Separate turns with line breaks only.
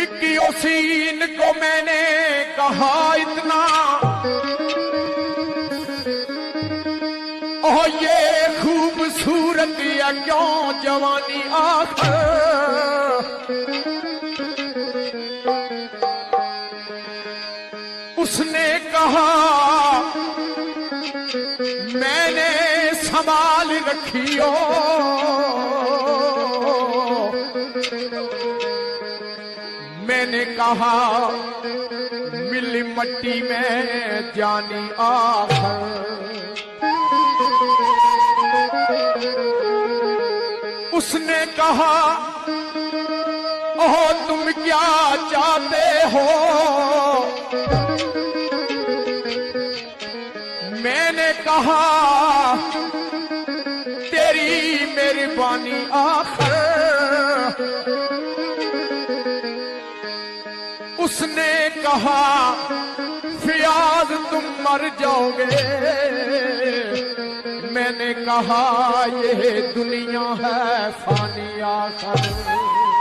इक्कीसीन को मैंने कहा इतना, और ये खूबसूरत या क्यों जवानी आखिर। उसने कहा मैंने संभाल रखियो, मैंने कहा मिली मट्टी में जानी आखिर। उसने कहा ओह तुम क्या चाहते हो, मैंने कहा तेरी मेहरबानी आखिर। उसने कहा फियाज तुम मर जाओगे, मैंने कहा ये दुनिया है फानी आखिर।